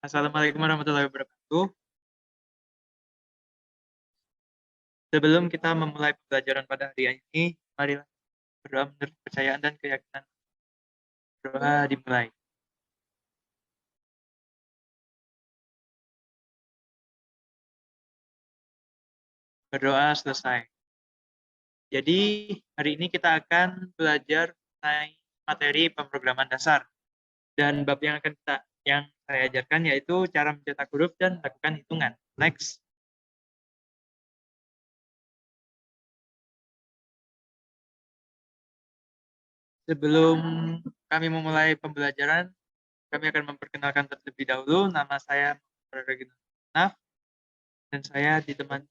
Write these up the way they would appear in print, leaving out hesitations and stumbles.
Assalamualaikum warahmatullahi wabarakatuh. Sebelum kita memulai pembelajaran pada hari ini, marilah berdoa menurut kepercayaan dan keyakinan. Doa dimulai. Berdoa selesai. Jadi, hari ini kita akan belajar mengenai materi pemrograman dasar. Dan bab yang saya ajarkan yaitu cara mencetak huruf dan melakukan hitungan. Next. Sebelum kami memulai pembelajaran, kami akan memperkenalkan terlebih dahulu. Nama saya Muhammad dan saya ditemani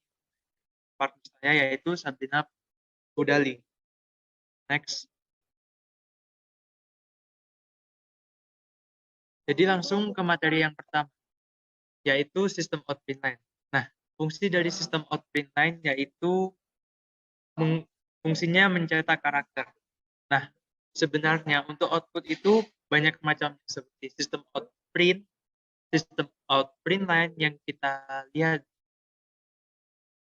partner saya yaitu Sabrina Udali. Next. Jadi langsung ke materi yang pertama, yaitu sistem outprint line. Nah, fungsi dari sistem outprint line yaitu fungsinya mencetak karakter. Nah, sebenarnya untuk output itu banyak macam seperti sistem outprint line yang kita lihat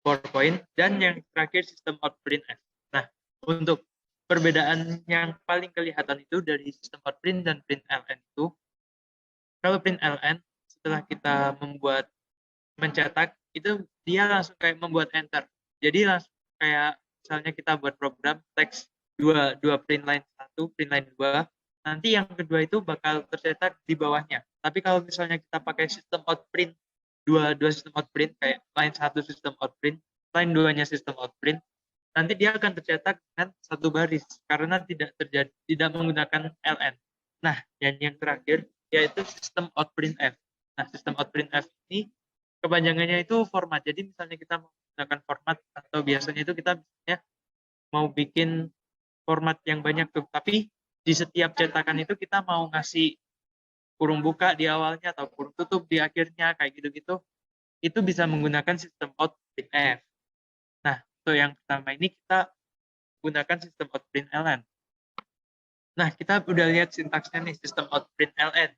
PowerPoint, dan yang terakhir sistem outprint F. Nah, untuk perbedaan yang paling kelihatan itu dari sistem outprint dan print ln itu, kalau print ln setelah kita mencetak itu dia langsung kayak membuat enter. Jadi langsung kayak misalnya kita buat program teks dua print line 1, print line 2, nanti yang kedua itu bakal tercetak di bawahnya. Tapi kalau misalnya kita pakai sistem outprint, dua sistem outprint kayak line 1 sistem outprint, line 2-nya sistem outprint, nanti dia akan tercetak dengan satu baris karena tidak menggunakan ln. Nah, yang terakhir yaitu sistem outprint F. Nah, sistem outprint F ini kepanjangannya itu format. Jadi misalnya kita menggunakan format, atau biasanya itu kita misalnya mau bikin format yang banyak tuh, tapi di setiap cetakan itu kita mau ngasih kurung buka di awalnya atau kurung tutup di akhirnya, kayak gitu-gitu, itu bisa menggunakan sistem outprint F. Nah, untuk yang pertama ini kita gunakan sistem outprint ln. Nah, kita udah lihat sintaksnya nih, sistem outprint ln.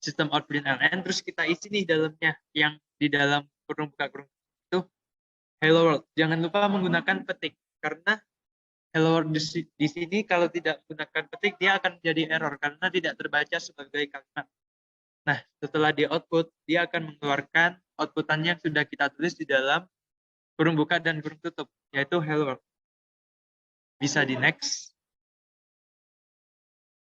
Sistem outprint ln, terus kita isi nih dalamnya, yang di dalam kurung buka kurung itu hello world. Jangan lupa menggunakan petik, karena hello world di sini kalau tidak menggunakan petik dia akan jadi error karena tidak terbaca sebagai kalimat. Nah, setelah di output, dia akan mengeluarkan outputannya yang sudah kita tulis di dalam kurung buka dan kurung tutup, yaitu hello world. Bisa di next.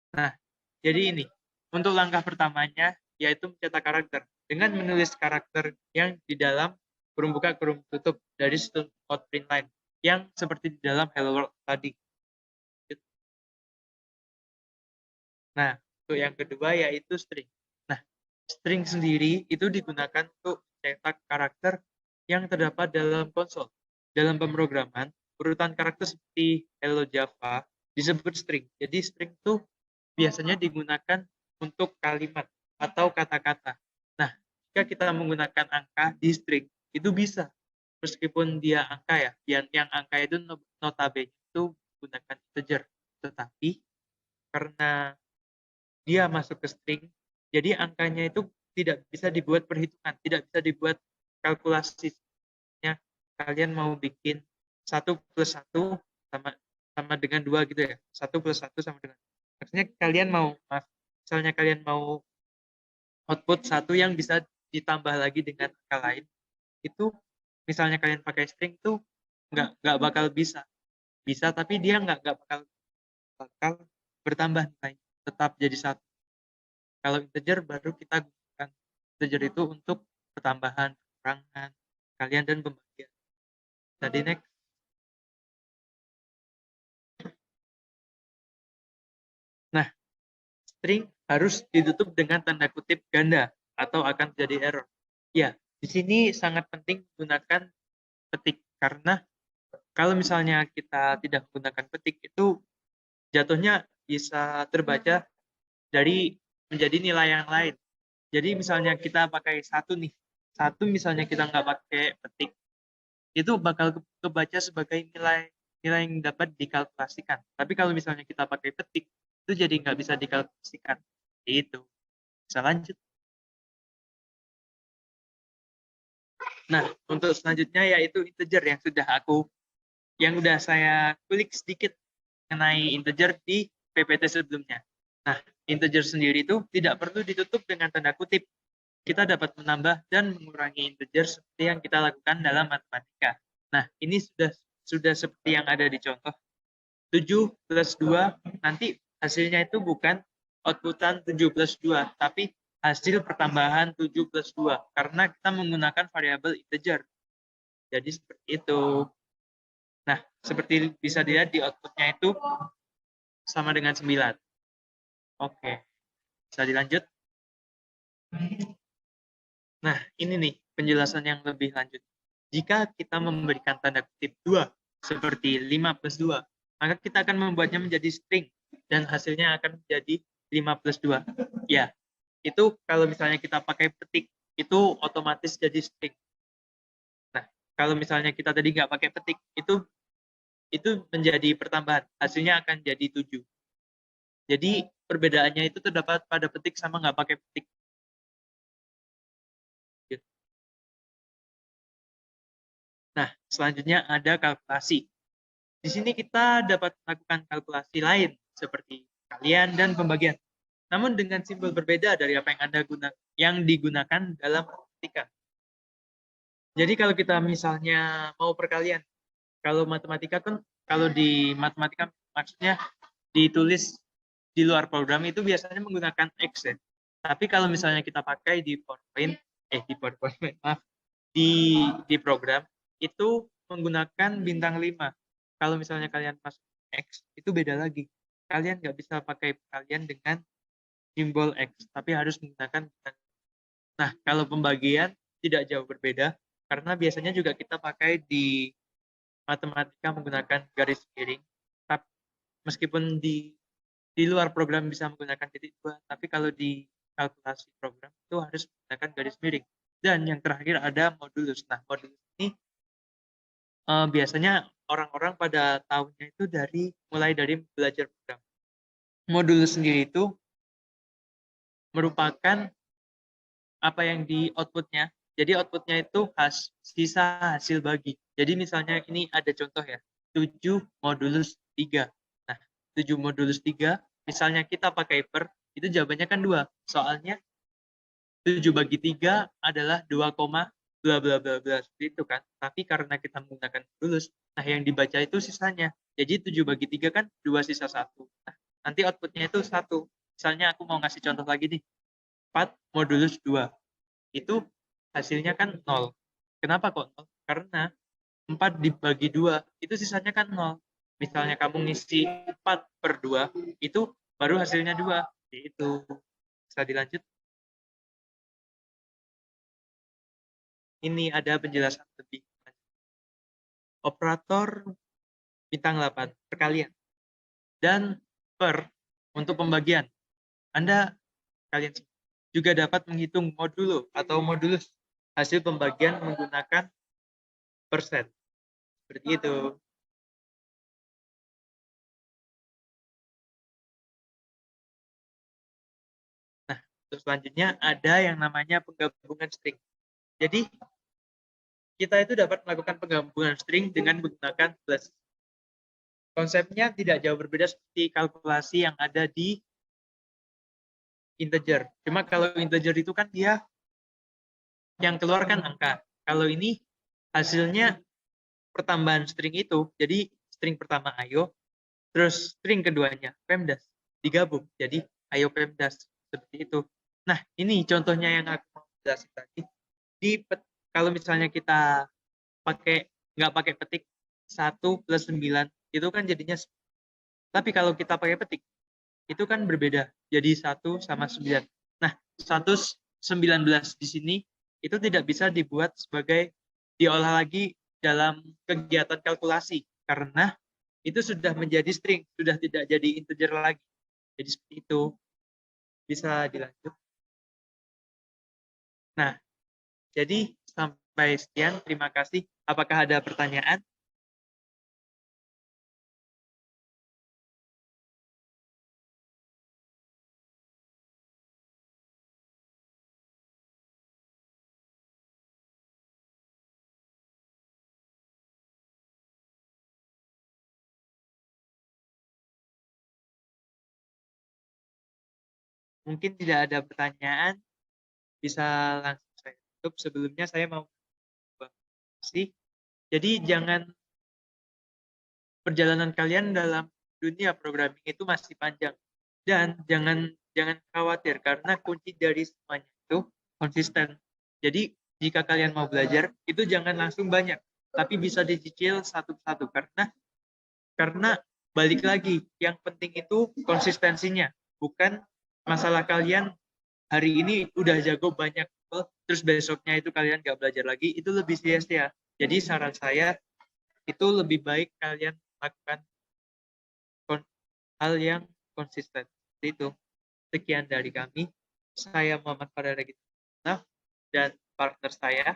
Nah, jadi ini untuk langkah pertamanya yaitu mencetak karakter dengan menulis karakter yang di dalam kurung buka kurung tutup dari sistem outprint line yang seperti di dalam hello world tadi. Nah, untuk yang kedua yaitu string. Nah, string sendiri itu digunakan untuk mencetak karakter yang terdapat dalam konsol. Dalam pemrograman, urutan karakter seperti Hello Java disebut string. Jadi string itu biasanya digunakan untuk kalimat atau kata-kata. Nah, jika kita menggunakan angka di string, itu bisa. Meskipun dia angka ya, yang angka itu notabene itu menggunakan integer. Tetapi karena dia masuk ke string, jadi angkanya itu tidak bisa dibuat perhitungan, tidak bisa dibuat kalkulasi. Kalian mau bikin 1 plus 1 sama dengan 2 gitu ya, 1 plus 1 sama dengan, maksudnya misalnya kalian mau output 1 yang bisa ditambah lagi dengan angka lain, itu misalnya kalian pakai string itu nggak bakal bisa tapi dia nggak bakal bertambah nilainya, tetap jadi 1. Kalau integer baru kita gunakan integer itu untuk pertambahan, pengurangan, kalian dan pembagian. Tadi next. Nah, string harus ditutup dengan tanda kutip ganda atau akan jadi error. Ya, di sini sangat penting menggunakan petik karena kalau misalnya kita tidak menggunakan petik itu jatuhnya bisa terbaca dari menjadi nilai yang lain. Jadi misalnya kita pakai 1 nih, 1 misalnya kita nggak pakai petik, itu bakal kebaca sebagai nilai yang dapat dikalkulasikan. Tapi kalau misalnya kita pakai petik, itu jadi nggak bisa dikalkulasikan. Itu. Bisa lanjut. Nah, untuk selanjutnya yaitu integer yang sudah saya kulik sedikit mengenai integer di PPT sebelumnya. Nah, integer sendiri itu tidak perlu ditutup dengan tanda kutip. Kita dapat menambah dan mengurangi integer seperti yang kita lakukan dalam matematika. Nah, ini sudah seperti yang ada di contoh. 7 plus 2, nanti hasilnya itu bukan outputan 7 plus 2, tapi hasil pertambahan 7 plus 2, karena kita menggunakan variabel integer. Jadi seperti itu. Nah, seperti bisa dilihat di outputnya itu sama dengan 9. Oke, bisa dilanjut. Nah, ini nih penjelasan yang lebih lanjut. Jika kita memberikan tanda kutip 2 seperti 5 plus 2, maka kita akan membuatnya menjadi string dan hasilnya akan menjadi 5 plus 2. Ya, itu kalau misalnya kita pakai petik, itu otomatis jadi string. Nah, kalau misalnya kita tadi nggak pakai petik, itu menjadi pertambahan, hasilnya akan jadi 7. Jadi perbedaannya itu terdapat pada petik sama nggak pakai petik. Nah, selanjutnya ada kalkulasi. Di sini kita dapat melakukan kalkulasi lain seperti kalian dan pembagian. Namun dengan simbol berbeda dari apa yang digunakan dalam matematika. Jadi kalau kita misalnya mau perkalian, kalau di matematika maksudnya ditulis di luar program itu biasanya menggunakan X ya. Tapi kalau misalnya kita pakai di PowerPoint, maaf, di program itu menggunakan bintang 5. Kalau misalnya kalian masuk X, itu beda lagi. Kalian nggak bisa pakai perkalian dengan simbol X, tapi harus menggunakan bintang. Nah, kalau pembagian tidak jauh berbeda, karena biasanya juga kita pakai di matematika menggunakan garis miring. Tapi meskipun di luar program bisa menggunakan titik dua, tapi kalau di kalkulasi program itu harus menggunakan garis miring. Dan yang terakhir ada modulus. Nah, modulus ini biasanya orang-orang pada tahunnya itu mulai dari belajar program. Modulus sendiri itu merupakan apa yang di outputnya. Jadi outputnya itu sisa hasil bagi. Jadi misalnya ini ada contoh ya, 7 modulus 3. Nah, 7 modulus 3, misalnya kita pakai per, itu jawabannya kan 2. Soalnya 7 bagi 3 adalah 2, bla bla bla bla, seperti itu kan. Tapi karena kita menggunakan modulus, nah yang dibaca itu sisanya. Jadi 7 bagi 3 kan 2 sisa 1. Nah, nanti outputnya itu 1. Misalnya aku mau ngasih contoh lagi nih. 4 modulus 2. Itu hasilnya kan 0. Kenapa kok 0? Karena 4 dibagi 2, itu sisanya kan 0. Misalnya kamu ngisi 4 per 2, itu baru hasilnya 2. Itu. Bisa dilanjut? Ini ada penjelasan lebih. Operator bintang 8, perkalian. Dan per untuk pembagian. Kalian juga dapat menghitung modulo atau modulus hasil pembagian menggunakan persen. Seperti itu. Nah, terus selanjutnya ada yang namanya penggabungan string. Jadi, kita itu dapat melakukan penggabungan string dengan menggunakan plus. Konsepnya tidak jauh berbeda seperti kalkulasi yang ada di integer. Cuma kalau integer itu kan dia yang keluar kan angka. Kalau ini hasilnya pertambahan string itu. Jadi string pertama ayo, terus string keduanya pemdas digabung. Jadi ayo pemdas, seperti itu. Nah, ini contohnya yang aku mau jelasin tadi. Kalau misalnya kita nggak pakai petik 1 plus 9, itu kan jadinya. Tapi kalau kita pakai petik, itu kan berbeda. Jadi 1 sama 9. Nah, 119 di sini itu tidak bisa diolah lagi dalam kegiatan kalkulasi karena itu sudah menjadi string, sudah tidak jadi integer lagi. Jadi seperti itu. Bisa dilanjut. Nah, jadi sampai sekian. Terima kasih. Apakah ada pertanyaan? mungkin tidak ada pertanyaan, bisa langsung saya tutup. Sebelumnya saya mau sih. Jadi jangan perjalanan kalian dalam dunia programming itu masih panjang dan jangan khawatir karena kunci dari semuanya itu konsisten. Jadi jika kalian mau belajar itu jangan langsung banyak, tapi bisa dicicil satu-satu karena balik lagi yang penting itu konsistensinya, bukan masalah kalian hari ini udah jago banyak terus besoknya itu kalian gak belajar lagi, itu lebih sia-sia. Jadi saran saya itu lebih baik kalian lakukan hal yang konsisten. Itu sekian dari kami. Saya Muhammad Farah dan partner saya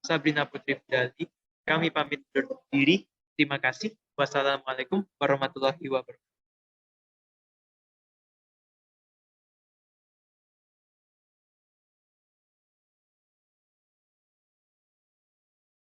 Sabrina Putri Fidali. Kami pamit undur diri. Terima kasih. Wassalamualaikum warahmatullahi wabarakatuh.